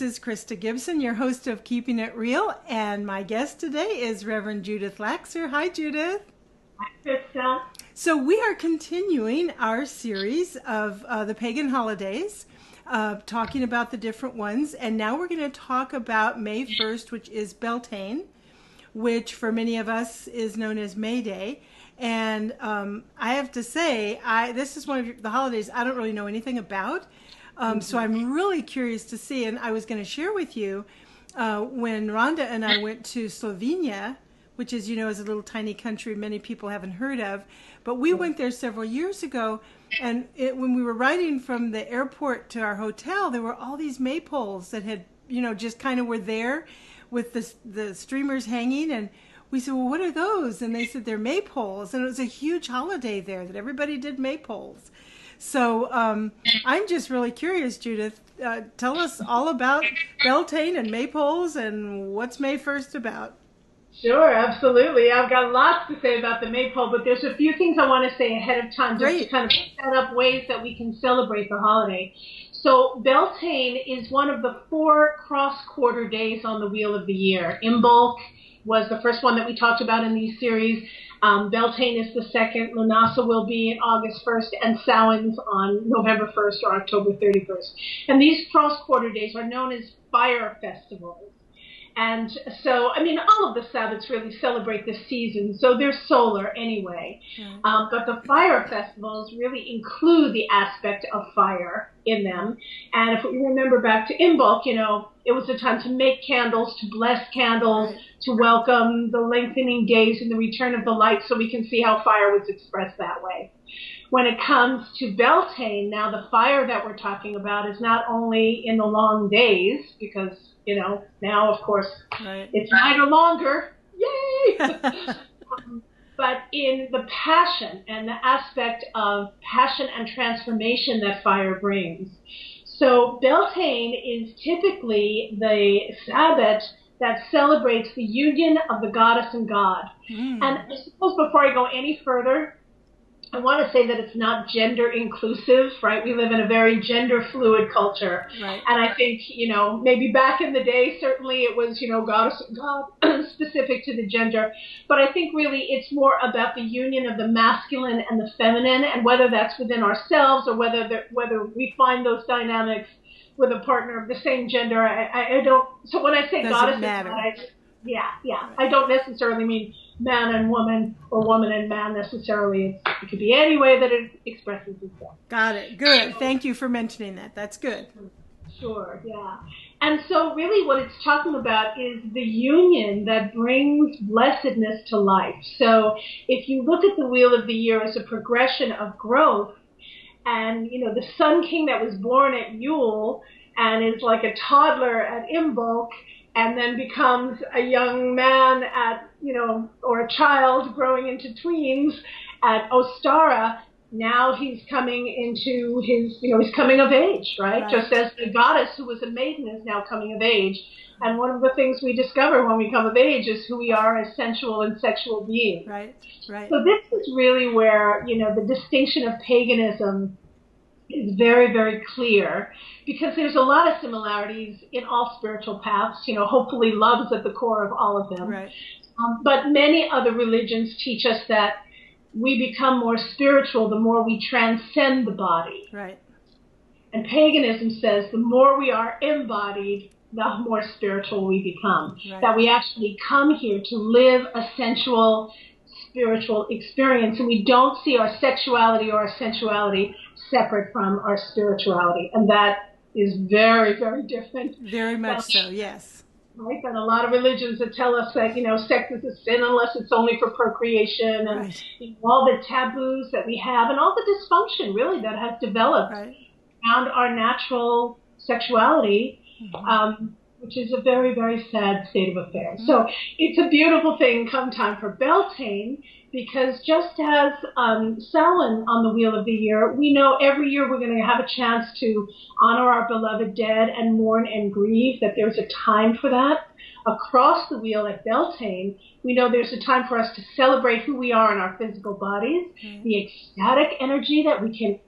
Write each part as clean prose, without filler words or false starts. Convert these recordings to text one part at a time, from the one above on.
this is Krista Gibson, your host of Keeping It Real, and my guest today is Reverend Judith Laxer. Hi, Judith. Hi, Krista. So we are continuing our series of the pagan holidays, talking about the different ones, and now we're going to talk about May 1st, which is Beltane, which for many of us is known as May Day. And I have to say, this is one of the holidays I don't really know anything about. So I'm really curious to see, and I was going to share with you when Rhonda and I went to Slovenia, which is, is a little tiny country many people haven't heard of, but we went there several years ago, and when we were riding from the airport to our hotel, there were all these maypoles that had, just kind of were there with the streamers hanging, and we said, well, what are those? And they said they're maypoles, and it was a huge holiday there that everybody did maypoles. So I'm just really curious, Judith. Tell us all about Beltane and maypoles and what's May 1st about. Sure, absolutely. I've got lots to say about the maypole, but there's a few things I want to say ahead of time just to kind of set up ways that we can celebrate the holiday. So Beltane is one of the 4 cross-quarter days on the wheel of the year. Imbolc was the first one that we talked about in these series. Beltane is the second. Lunasa will be on August 1st, and Samhain's on November 1st or October 31st. And these cross-quarter days are known as fire festivals. And so, all of the Sabbats really celebrate the season, so they're solar anyway. But the fire festivals really include the aspect of fire in them. And if we remember back to Imbolc, it was a time to make candles, to bless candles, to welcome the lengthening days and the return of the light, so we can see how fire was expressed that way. When it comes to Beltane, now the fire that we're talking about is not only in the long days, because now, of course, it's night or longer. Yay! But in the passion and the aspect of passion and transformation that fire brings. So Beltane is typically the Sabbat that celebrates the union of the goddess and God. And I suppose before I go any further, I want to say that it's not gender inclusive, right? We live in a very gender fluid culture. Right. And I think, maybe back in the day, certainly it was, goddess and God specific to the gender. But I think really it's more about the union of the masculine and the feminine, and whether that's within ourselves or whether we find those dynamics with a partner of the same gender. I don't, so when I say goddess and God, I don't necessarily mean man and woman or woman and man necessarily. It could be any way that it expresses itself. Got it. Good. Thank you for mentioning that. That's good. Sure, yeah. And so really what it's talking about is the union that brings blessedness to life. So if you look at the Wheel of the Year as a progression of growth, and, the Sun King that was born at Yule and is like a toddler at Imbolc, and then becomes a young man at, or a child growing into tweens at Ostara. Now he's coming into he's coming of age, right? Just as the goddess who was a maiden is now coming of age. And one of the things we discover when we come of age is who we are as sensual and sexual beings. Right. So this is really where, the distinction of paganism is very, very clear, because there's a lot of similarities in all spiritual paths. Hopefully love is at the core of all of them. Right. But many other religions teach us that we become more spiritual the more we transcend the body. Right. And paganism says the more we are embodied, the more spiritual we become. Right. That we actually come here to live a sensual, spiritual experience, and we don't see our sexuality or our sensuality separate from our spirituality. And that is very, very different. Very much so, yes. Right? And a lot of religions that tell us that, sex is a sin unless it's only for procreation, and all the taboos that we have, and all the dysfunction really that has developed around our natural sexuality, which is a very, very sad state of affairs. So it's a beautiful thing come time for Beltane, because just as Samhain on the Wheel of the Year, we know every year we're going to have a chance to honor our beloved dead and mourn and grieve, that there's a time for that. across the wheel at Beltane, we know there's a time for us to celebrate who we are in our physical bodies, the ecstatic energy that we can,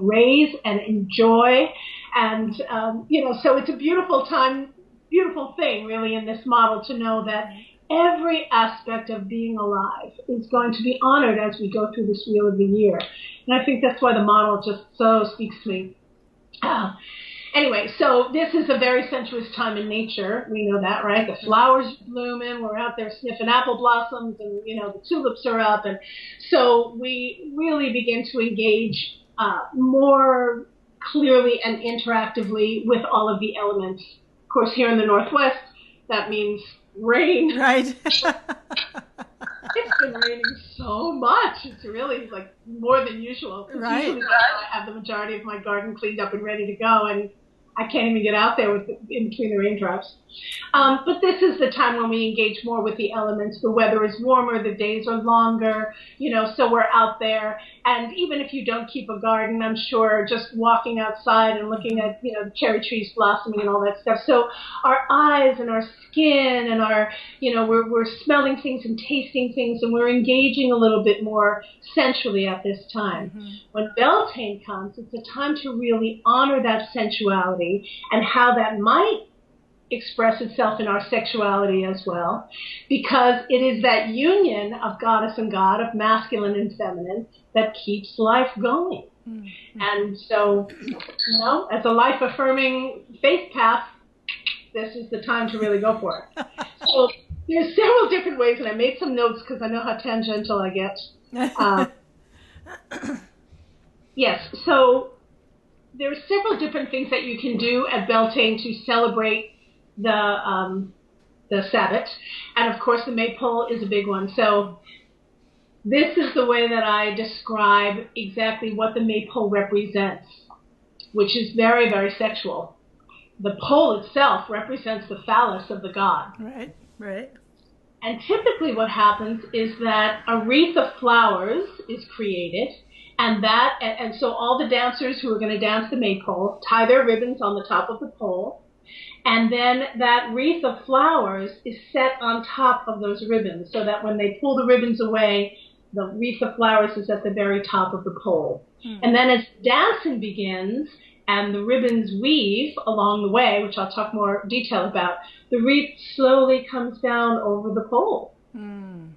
raise and enjoy. And, so it's a beautiful time, beautiful thing really in this model to know that every aspect of being alive is going to be honored as we go through this wheel of the year. And I think that's why the model just so speaks to me. Anyway, so this is a very sensuous time in nature. We know that, right? The flowers are blooming. We're out there sniffing apple blossoms, and, the tulips are up. And so we really begin to engage more clearly and interactively with all of the elements. Of course, here in the Northwest, that means rain. Right. It's been raining so much. It's really like more than usual. Right. Usually I have the majority of my garden cleaned up and ready to go, and I can't even get out there in between the raindrops. But this is the time when we engage more with the elements. The weather is warmer, the days are longer, so we're out there. And even if you don't keep a garden, I'm sure just walking outside and looking at, the cherry trees blossoming and all that stuff. So our eyes and our skin and our, we're smelling things and tasting things, and we're engaging a little bit more sensually at this time. Mm-hmm. When Beltane comes, it's a time to really honor that sensuality and how that might express itself in our sexuality as well, because it is that union of goddess and god, of masculine and feminine, that keeps life going. Mm-hmm. And so, as a life-affirming faith path, this is the time to really go for it. So there's several different ways, and I made some notes because I know how tangential I get. Yes, so there's several different things that you can do at Beltane to celebrate the Sabbath, and of course the maypole is a big one. So this is the way that I describe exactly what the maypole represents, which is very, very sexual. The pole itself represents the phallus of the god. Right. And typically what happens is that a wreath of flowers is created, and so all the dancers who are going to dance the maypole tie their ribbons on the top of the pole. And then that wreath of flowers is set on top of those ribbons, so that when they pull the ribbons away, the wreath of flowers is at the very top of the pole. Mm. And then as dancing begins and the ribbons weave along the way, which I'll talk more detail about, the wreath slowly comes down over the pole. Mm.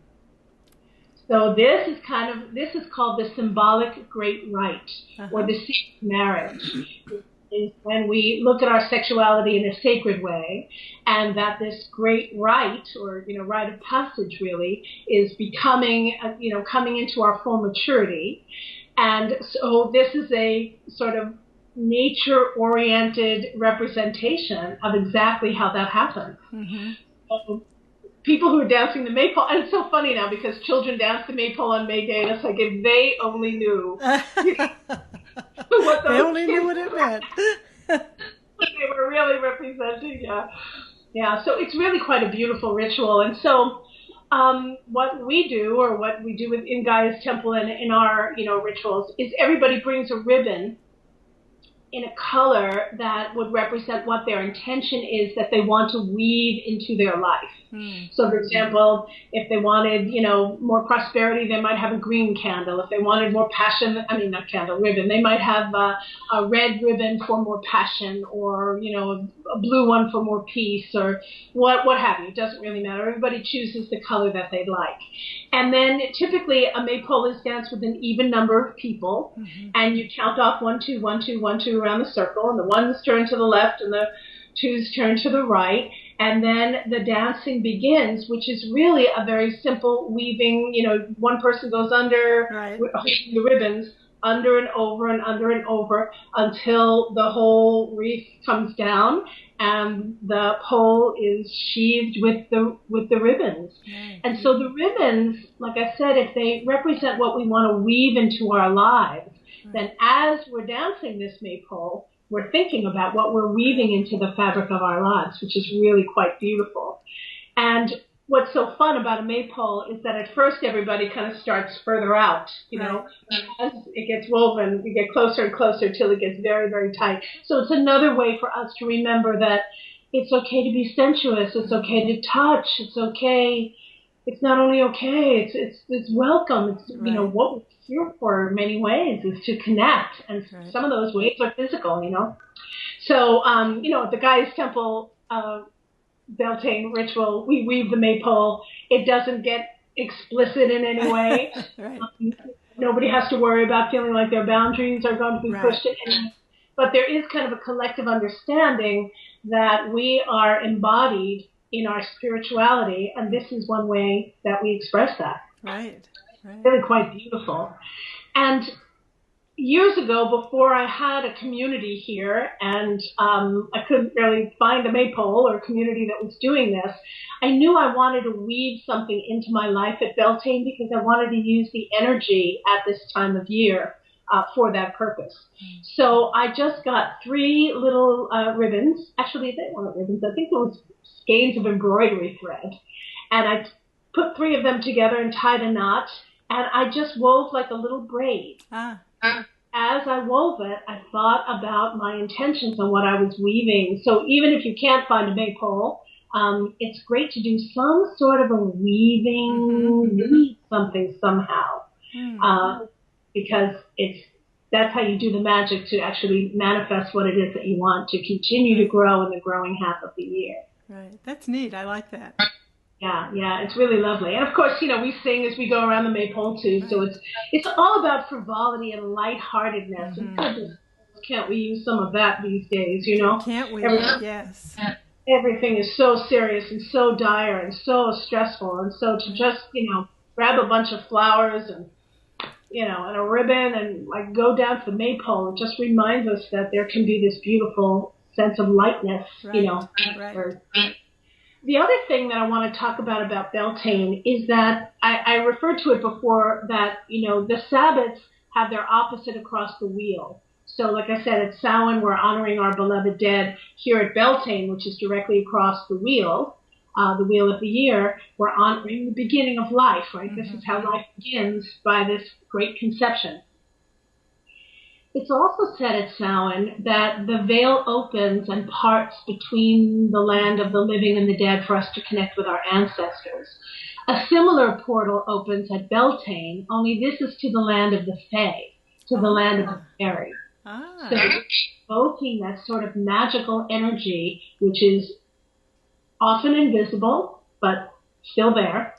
So this is called the symbolic great rite, or the secret marriage. Is when we look at our sexuality in a sacred way, and that this great rite, or rite of passage, really is becoming, coming into our full maturity. And so this is a sort of nature-oriented representation of exactly how that happens. Mm-hmm. So people who are dancing the maypole, and it's so funny now because children dance the maypole on May Day, and it's like if they only knew. They only knew what it meant. They were really representing, yeah. So it's really quite a beautiful ritual. And so what we do in Gaia's temple and in our rituals is everybody brings a ribbon in a color that would represent what their intention is that they want to weave into their life. Mm. So, for example, if they wanted, more prosperity, they might have a green candle. If they wanted more passion, ribbon, they might have a red ribbon for more passion, or, a blue one for more peace, or what have you. It doesn't really matter. Everybody chooses the color that they'd like. And then typically a maypole is danced with an even number of people, mm-hmm. and you count off 1, 2, 1, 2, 1, 2 around the circle, and the ones turn to the left and the twos turn to the right. And then the dancing begins, which is really a very simple weaving. One person goes under the ribbons, under and over until the whole wreath comes down and the pole is sheathed with the ribbons. Right. And so the ribbons, like I said, if they represent what we want to weave into our lives, then as we're dancing this maypole, we're thinking about what we're weaving into the fabric of our lives, which is really quite beautiful. And what's so fun about a maypole is that at first everybody kind of starts further out, as it gets woven, we get closer and closer till it gets very, very tight. So it's another way for us to remember that it's okay to be sensuous. It's okay to touch. It's okay. It's not only okay. It's welcome. It's what we're here for in many ways is to connect, and some of those ways are physical. So at the Gaia's Temple Beltane ritual, we weave the maypole. It doesn't get explicit in any way. Nobody has to worry about feeling like their boundaries are going to be pushed in any way. But there is kind of a collective understanding that we are embodied in our spirituality, and this is one way that we express that. Right. Really quite beautiful. And years ago, before I had a community here, and I couldn't really find a maypole or a community that was doing this, I knew I wanted to weave something into my life at Beltane because I wanted to use the energy at this time of year for that purpose. So I just got 3 little ribbons. Actually, they weren't ribbons. I think it was skeins of embroidery thread. And I put 3 of them together and tied a knot, and I just wove like a little braid. As I wove it, I thought about my intentions on what I was weaving. So even if you can't find a maypole, it's great to do some sort of a weaving, something somehow, because that's how you do the magic to actually manifest what it is that you want to continue to grow in the growing half of the year. Right. That's neat. I like that. Yeah, it's really lovely. And of course, we sing as we go around the maypole too, so it's all about frivolity and lightheartedness. And goodness, can't we use some of that these days, Can't we? Yes. Everything is so serious and so dire and so stressful, and so to just, grab a bunch of flowers and, and a ribbon and like go down to the maypole, it just reminds us that there can be this beautiful sense of lightness, The other thing that I want to talk about Beltane is that I referred to it before that, the Sabbats have their opposite across the wheel. So like I said, at Samhain, we're honoring our beloved dead. Here at Beltane, which is directly across the wheel of the year, we're honoring the beginning of life, right? This is how life begins by this great conception. It's also said at Samhain that the veil opens and parts between the land of the living and the dead for us to connect with our ancestors. A similar portal opens at Beltane, only this is to the land of the Fae, to the land of the fairy. So evoking that sort of magical energy, which is often invisible, but still there.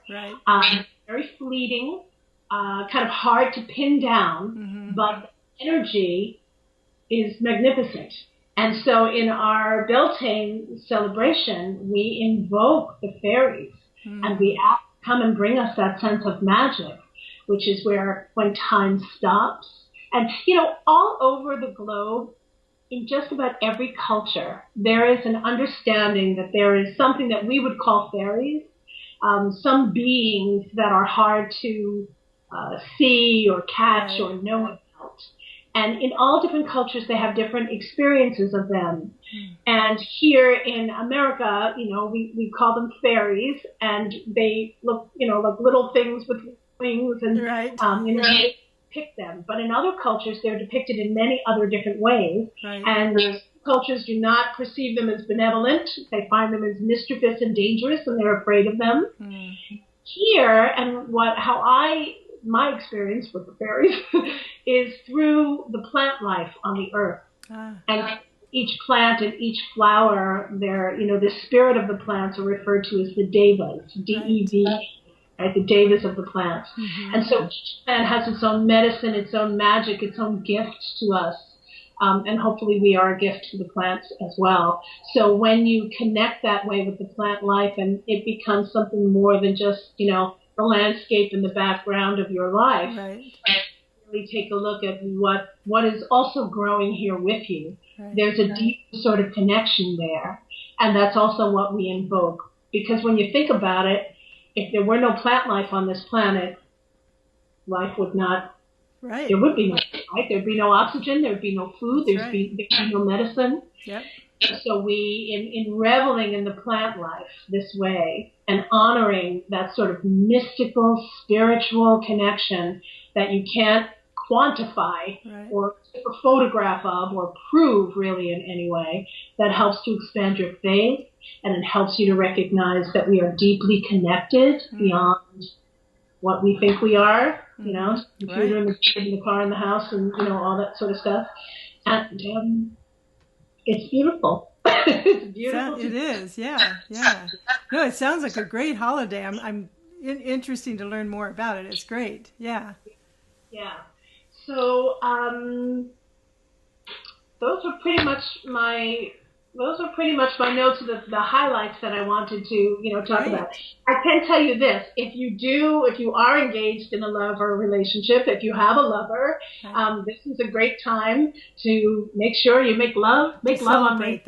Very fleeting, kind of hard to pin down, but energy is magnificent. And so in our Beltane celebration, we invoke the fairies and we ask them to come and bring us that sense of magic, which is when time stops. And, all over the globe, in just about every culture, there is an understanding that there is something that we would call fairies, some beings that are hard to see or catch or know about. And in all different cultures, they have different experiences of them. And here in America, we call them fairies, and they look, like little things with wings, and they pick them. But in other cultures, they're depicted in many other different ways. And cultures do not perceive them as benevolent. They find them as mischievous and dangerous, and they're afraid of them. Here, and my experience with the fairies is through the plant life on the earth. And each plant and each flower, the spirit of the plants are referred to as the devas, D-E-V, right? The devas of the plants. And so each plant has its own medicine, its own magic, its own gift to us. And hopefully we are a gift to the plants as well. So when you connect that way with the plant life, and it becomes something more than just, the landscape in the background of your life, really take a look at what is also growing here with you. There's a deep sort of connection there, and that's also what we invoke. Because when you think about it, if there were no plant life on this planet, life would not. There would be no life. There'd be no oxygen. There'd be no food. There'd be no medicine. So we, in reveling in the plant life this way and honoring that sort of mystical, spiritual connection that you can't quantify right. or take a photograph of or prove really in any way. That helps to expand your faith, and it helps you to recognize that we are deeply connected beyond what we think we are, you know, computer in the car in the house and, you know, all that sort of stuff. And it's beautiful. It's beautiful. It is, yeah. No, it sounds like a great holiday. I'm interesting to learn more about it. It's great, yeah. Yeah. So those are pretty much my notes of the highlights that I wanted to, you know, talk about. I can tell you this: if you are engaged in a love or a relationship, if you have a lover, this is a great time to make sure you make love on May.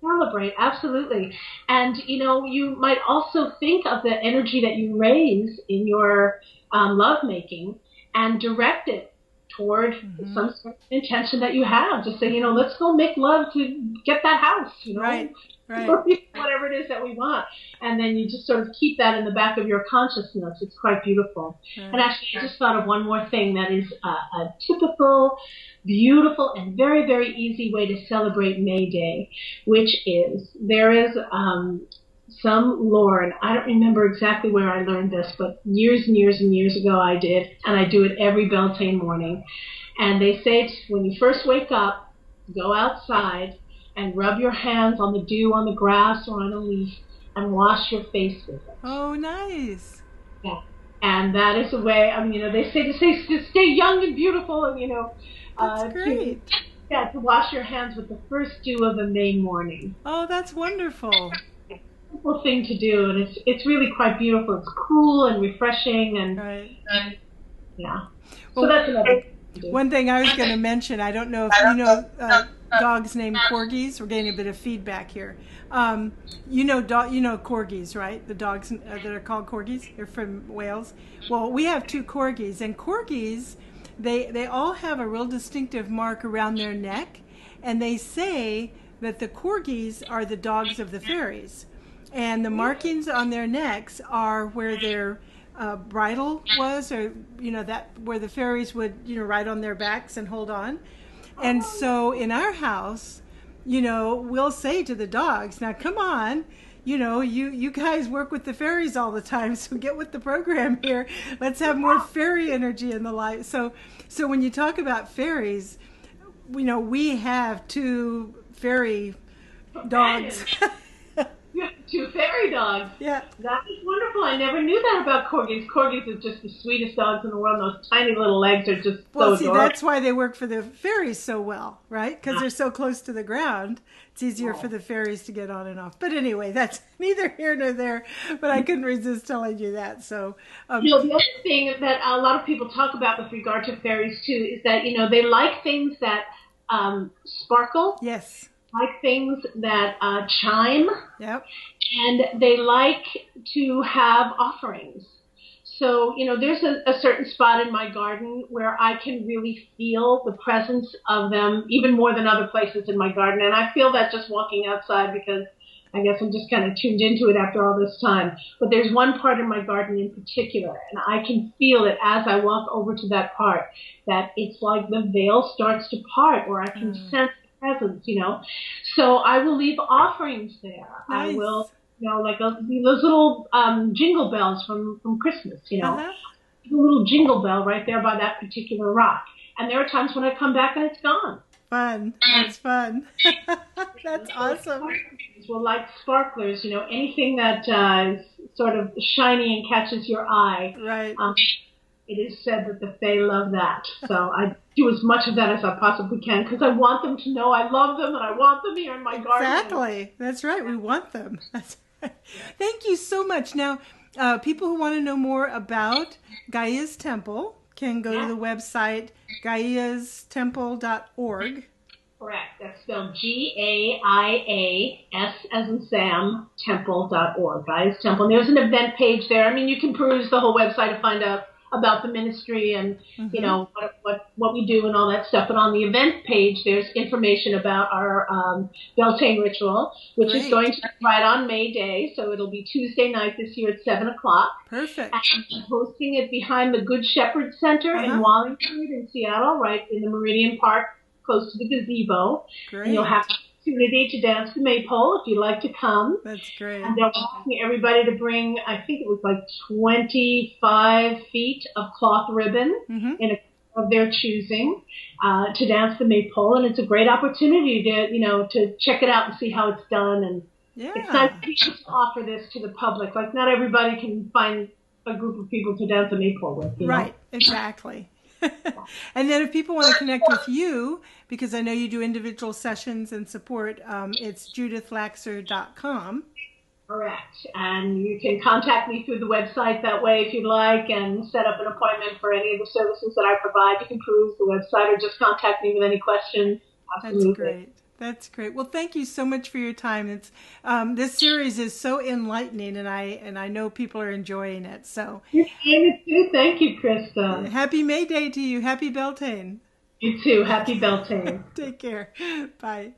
Celebrate, absolutely. And you know, you might also think of the energy that you raise in your love making and direct it toward some sort of intention that you have. Just say, you know, let's go make love to get that house, you know, right. whatever it is that we want. And then you just sort of keep that in the back of your consciousness. It's quite beautiful. Right. And actually, I just thought of one more thing that is a typical, beautiful, and very, very easy way to celebrate May Day, which is there is some lore, and I don't remember exactly where I learned this, but years and years and years ago I did, and I do it every Beltane morning. And they say when you first wake up, go outside and rub your hands on the dew on the grass or on a leaf and wash your face with it. Oh, nice. Yeah. And that is the way, I mean, you know, they say to stay young and beautiful, and, you know, that's great. To wash your hands with the first dew of the May morning. Oh, that's wonderful. Simple thing to do, and it's really quite beautiful. It's cool and refreshing, and yeah. Well, so that's another thing to do. One thing I was going to mention, I don't know if you know dogs named corgis. We're getting a bit of feedback here. You know corgis, right? The dogs that are called corgis. They're from Wales. Well, we have 2 corgis, and corgis, they all have a real distinctive mark around their neck, and they say that the corgis are the dogs of the fairies. And the markings on their necks are where their bridle was, or, you know, that where the fairies would, you know, ride on their backs and hold on. And so in our house, you know, we'll say to the dogs, now come on, you know, you guys work with the fairies all the time, so get with the program here. Let's have more fairy energy in the life. So when you talk about fairies, you know, we have 2 fairy dogs. You have 2 fairy dogs. Yeah. That is wonderful. I never knew that about corgis. Corgis are just the sweetest dogs in the world. Those tiny little legs are just so adorable. That's why they work for the fairies so well, right? Because they're so close to the ground. It's easier for the fairies to get on and off. But anyway, that's neither here nor there. But I couldn't resist telling you that. So, you know, the other thing that a lot of people talk about with regard to fairies too is that, you know, they like things that sparkle. Yes. Like things that chime. Yep. And they like to have offerings. So, you know, there's a certain spot in my garden where I can really feel the presence of them, even more than other places in my garden. And I feel that just walking outside, because I guess I'm just kind of tuned into it after all this time. But there's one part in my garden in particular, and I can feel it as I walk over to that part, that it's like the veil starts to part, or I can sense presence, you know. So I will leave offerings there. Nice. I will, you know, like those little jingle bells from Christmas, you know. A little jingle bell right there by that particular rock. And there are times when I come back and it's gone. Fun. That's fun. That's awesome. Well, like sparklers, you know, anything that is sort of shiny and catches your eye. Right. It is said that the Fae love that. So I do as much of that as I possibly can, because I want them to know I love them and I want them here in my garden. Exactly. That's right. We want them. That's right. Thank you so much. Now, people who want to know more about Gaia's Temple can go to the website gaiastemple.org. Correct. That's spelled GAIAS as in Sam, temple.org. Gaia's Temple. And there's an event page there. I mean, you can peruse the whole website to find out about the ministry and, you know, what we do and all that stuff. But on the event page, there's information about our Beltane ritual, which is going to be right on May Day. So it'll be Tuesday night this year at 7 o'clock. Perfect. And I'm hosting it behind the Good Shepherd Center in Wallingford in Seattle, right in the Meridian Park, close to the gazebo. Great. And you'll have opportunity to dance the maypole if you'd like to come. That's great. And they're asking everybody to bring, I think it was like 25 feet of cloth ribbon of their choosing to dance the maypole. And it's a great opportunity to, you know, to check it out and see how it's done. And it's nice to offer this to the public. Like, not everybody can find a group of people to dance a maypole with. You know? Exactly. And then if people want to connect with you, because I know you do individual sessions and support, it's judithlaxer.com. Correct. And you can contact me through the website that way if you'd like, and set up an appointment for any of the services that I provide. You can peruse the website or just contact me with any questions. Absolutely. That's great. That's great. Well, thank you so much for your time. It's this series is so enlightening, and I know people are enjoying it. So thank you, Krista. Happy May Day to you. Happy Beltane. You too. Happy Beltane. Take care. Bye.